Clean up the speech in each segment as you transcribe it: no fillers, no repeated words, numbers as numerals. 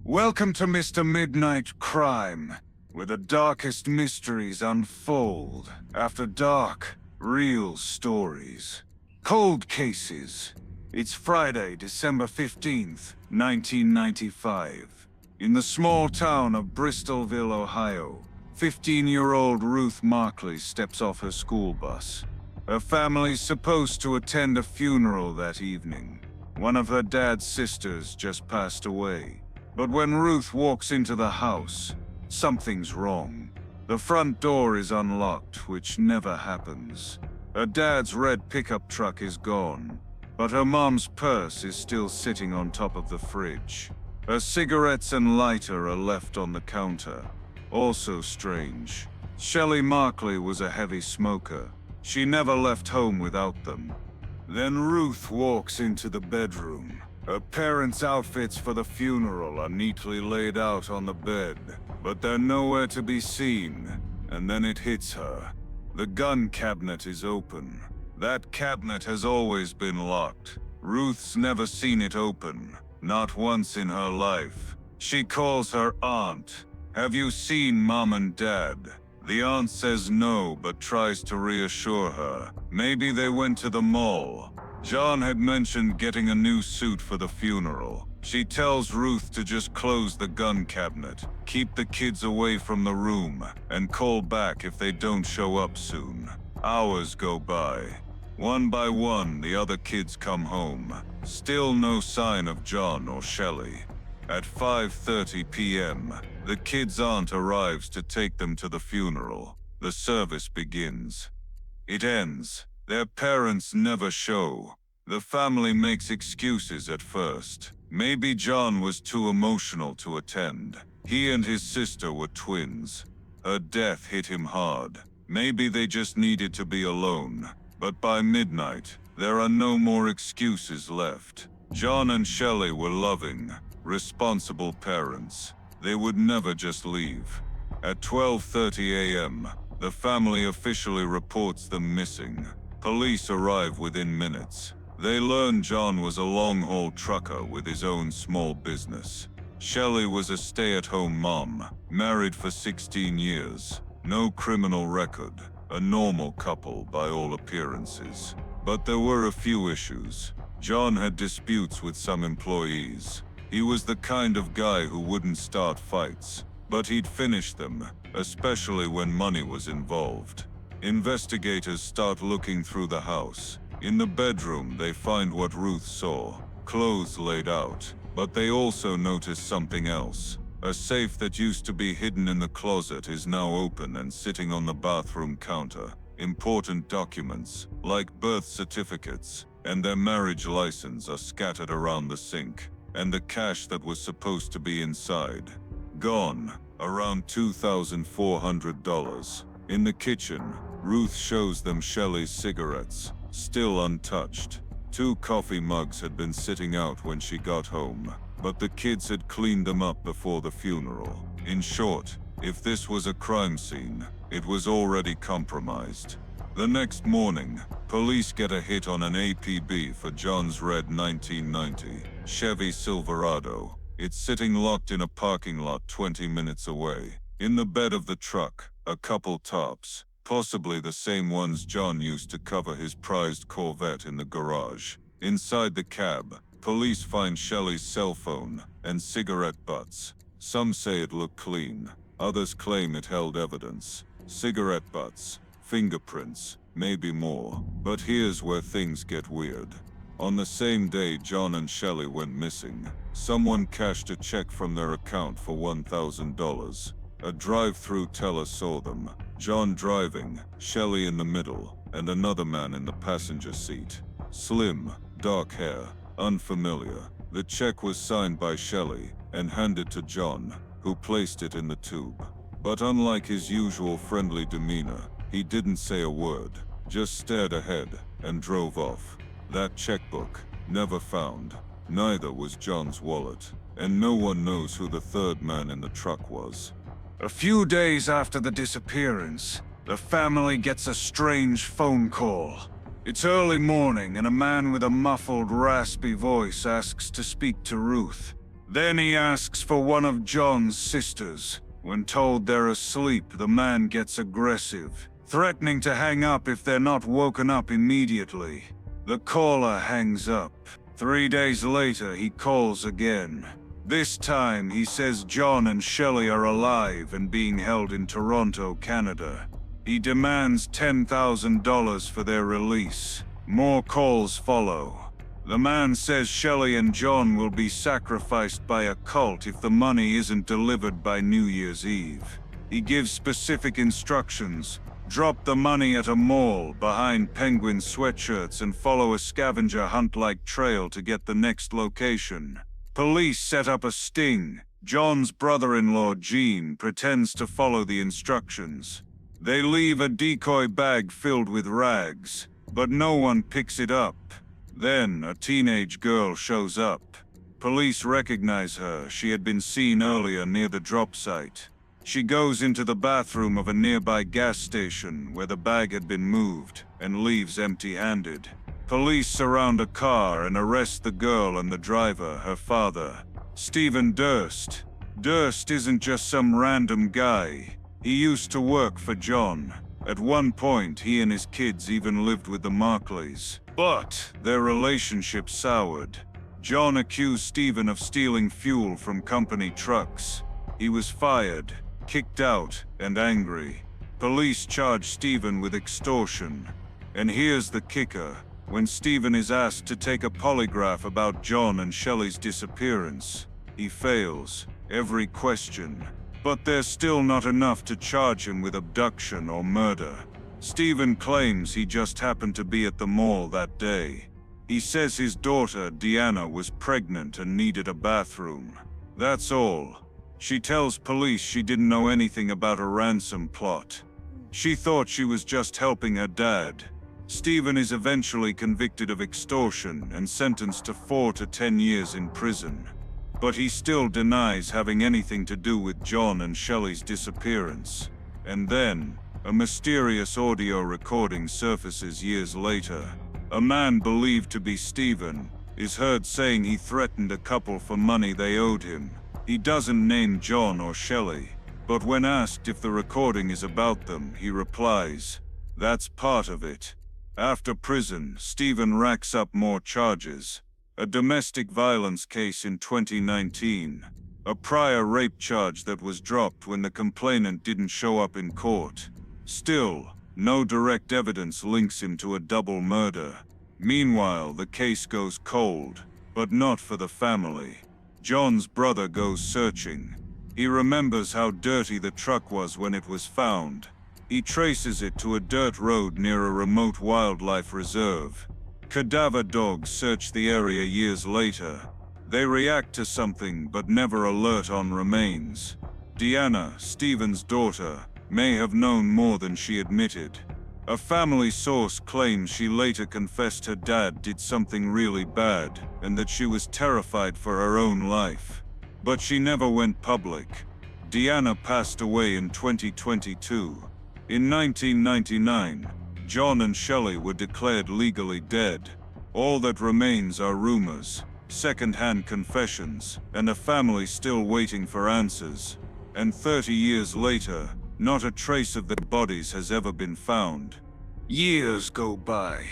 Welcome to Mr. Midnight Crime, where the darkest mysteries unfold. After dark, real stories. Cold cases. It's Friday, December 15th, 1995. In the small town of Bristolville, Ohio, 15-year-old Ruth Markley steps off her school bus. Her family's supposed to attend a funeral that evening. One of her dad's sisters just passed away. But when Ruth walks into the house, something's wrong. The front door is unlocked, which never happens. Her dad's red pickup truck is gone, but her mom's purse is still sitting on top of the fridge. Her cigarettes and lighter are left on the counter. Also strange, Shelley Markley was a heavy smoker. She never left home without them. Then Ruth walks into the bedroom. Her parents' outfits for the funeral are neatly laid out on the bed, but they're nowhere to be seen. And then it hits her. The gun cabinet is open. That cabinet has always been locked. Ruth's never seen it open, not once in her life. She calls her aunt. "Have you seen Mom and Dad?" The aunt says no, but tries to reassure her. Maybe they went to the mall. John had mentioned getting a new suit for the funeral. She tells Ruth to just close the gun cabinet, keep the kids away from the room, and call back if they don't show up soon. Hours go by. One by one, the other kids come home. Still no sign of John or Shelley. At 5:30 p.m., the kids' aunt arrives to take them to the funeral. The service begins. It ends. Their parents never show. The family makes excuses at first. Maybe John was too emotional to attend. He and his sister were twins. Her death hit him hard. Maybe they just needed to be alone. But by midnight, there are no more excuses left. John and Shelley were loving, responsible parents. They would never just leave. At 12:30 a.m., the family officially reports them missing. Police arrive within minutes. They learn John was a long-haul trucker with his own small business. Shelley was a stay-at-home mom, married for 16 years. No criminal record. A normal couple by all appearances. But there were a few issues. John had disputes with some employees. He was the kind of guy who wouldn't start fights, but he'd finish them, especially when money was involved. Investigators start looking through the house. In the bedroom, they find what Ruth saw, clothes laid out, but they also notice something else. A safe that used to be hidden in the closet is now open and sitting on the bathroom counter. Important documents, like birth certificates and their marriage license, are scattered around the sink, and the cash that was supposed to be inside, gone, around $2,400. In the kitchen, Ruth shows them Shelley's cigarettes, still untouched. 2 coffee mugs had been sitting out when she got home, but the kids had cleaned them up before the funeral. In short, if this was a crime scene, it was already compromised. The next morning, police get a hit on an APB for John's red 1990 Chevy Silverado. It's sitting locked in a parking lot 20 minutes away. In the bed of the truck, a couple tarps, possibly the same ones John used to cover his prized Corvette in the garage. Inside the cab, police find Shelley's cell phone and cigarette butts. Some say it looked clean. Others claim it held evidence. Cigarette butts, fingerprints, maybe more. But here's where things get weird. On the same day John and Shelley went missing, someone cashed a check from their account for $1,000. A drive-through teller saw them, John driving, Shelley in the middle, and another man in the passenger seat. Slim, dark hair, unfamiliar. The check was signed by Shelley and handed to John, who placed it in the tube. But unlike his usual friendly demeanor, he didn't say a word, just stared ahead and drove off. That checkbook, never found. Neither was John's wallet, and no one knows who the third man in the truck was. A few days after the disappearance, the family gets a strange phone call. It's early morning and a man with a muffled, raspy voice asks to speak to Ruth. Then he asks for one of John's sisters. When told they're asleep, the man gets aggressive, threatening to hang up if they're not woken up immediately. The caller hangs up. 3 days later, he calls again. This time, he says John and Shelley are alive and being held in Toronto, Canada. He demands $10,000 for their release. More calls follow. The man says Shelley and John will be sacrificed by a cult if the money isn't delivered by New Year's Eve. He gives specific instructions. Drop the money at a mall behind penguin sweatshirts and follow a scavenger hunt-like trail to get the next location. Police set up a sting. John's brother-in-law, Gene, pretends to follow the instructions. They leave a decoy bag filled with rags, but no one picks it up. Then, a teenage girl shows up. Police recognize her. She had been seen earlier near the drop site. She goes into the bathroom of a nearby gas station where the bag had been moved and leaves empty-handed. Police surround a car and arrest the girl and the driver, her father, Stephen Durst. Durst isn't just some random guy. He used to work for John. At one point, he and his kids even lived with the Markleys. But their relationship soured. John accused Stephen of stealing fuel from company trucks. He was fired, kicked out, and angry. Police charge Stephen with extortion. And here's the kicker. When Stephen is asked to take a polygraph about John and Shelley's disappearance, he fails every question. But there's still not enough to charge him with abduction or murder. Stephen claims he just happened to be at the mall that day. He says his daughter, Deanna, was pregnant and needed a bathroom. That's all. She tells police she didn't know anything about a ransom plot. She thought she was just helping her dad. Stephen is eventually convicted of extortion and sentenced to 4 to 10 years in prison. But he still denies having anything to do with John and Shelley's disappearance. And then, a mysterious audio recording surfaces years later. A man believed to be Stephen is heard saying he threatened a couple for money they owed him. He doesn't name John or Shelley, but when asked if the recording is about them, he replies, "That's part of it." After prison, Stephen racks up more charges. A domestic violence case in 2019. A prior rape charge that was dropped when the complainant didn't show up in court. Still, no direct evidence links him to a double murder. Meanwhile, the case goes cold, but not for the family. John's brother goes searching. He remembers how dirty the truck was when it was found. He traces it to a dirt road near a remote wildlife reserve. Cadaver dogs search the area years later. They react to something but never alert on remains. Deanna, Stephen's daughter, may have known more than she admitted. A family source claims she later confessed her dad did something really bad and that she was terrified for her own life. But she never went public. Deanna passed away in 2022. In 1999, John and Shelley were declared legally dead. All that remains are rumors, second-hand confessions, and a family still waiting for answers. And 30 years later, not a trace of their bodies has ever been found. Years go by.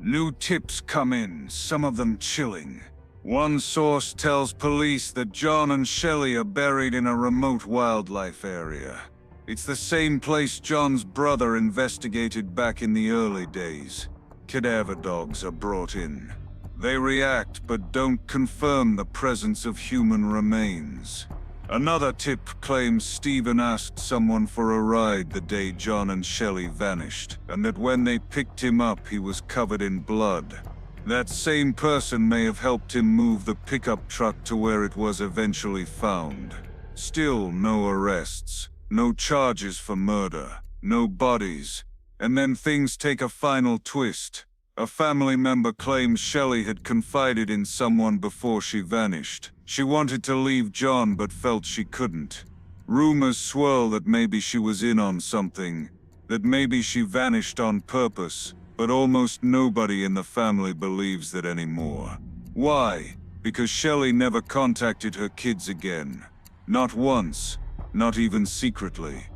New tips come in, some of them chilling. One source tells police that John and Shelley are buried in a remote wildlife area. It's the same place John's brother investigated back in the early days. Cadaver dogs are brought in. They react but don't confirm the presence of human remains. Another tip claims Stephen asked someone for a ride the day John and Shelley vanished, and that when they picked him up he was covered in blood. That same person may have helped him move the pickup truck to where it was eventually found. Still no arrests, no charges for murder, no bodies. And then things take a final twist. A family member claims Shelley had confided in someone before she vanished. She wanted to leave John but felt she couldn't. Rumors swirl that maybe she was in on something, that maybe she vanished on purpose, but almost nobody in the family believes that anymore. Why? because Shelley never contacted her kids again. Not once, not even secretly.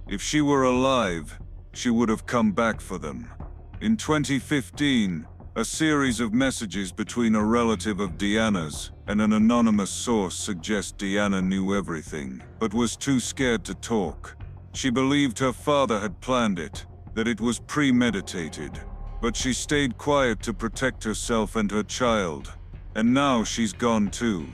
If she were alive, she would have come back for them. In 2015, a series of messages between a relative of Deanna's and an anonymous source suggest Deanna knew everything, but was too scared to talk. She believed her father had planned it, that it was premeditated, but she stayed quiet to protect herself and her child. And now she's gone too.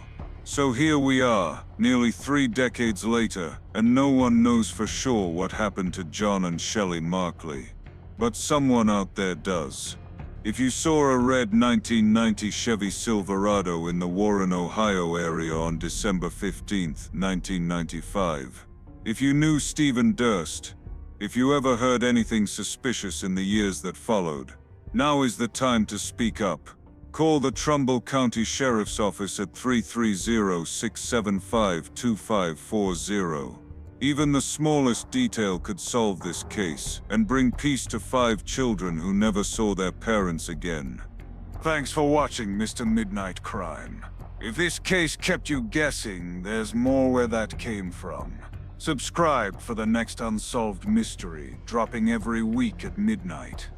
So here we are, nearly 3 decades later, and no one knows for sure what happened to John and Shelley Markley. But someone out there does. If you saw a red 1990 Chevy Silverado in the Warren, Ohio area on December 15, 1995, if you knew Stephen Durst, if you ever heard anything suspicious in the years that followed, now is the time to speak up. Call the Trumbull County Sheriff's Office at 330-675-2540. Even the smallest detail could solve this case and bring peace to 5 children who never saw their parents again. Thanks for watching, Mr. Midnight Crime. If this case kept you guessing, there's more where that came from. Subscribe for the next unsolved mystery, dropping every week at midnight.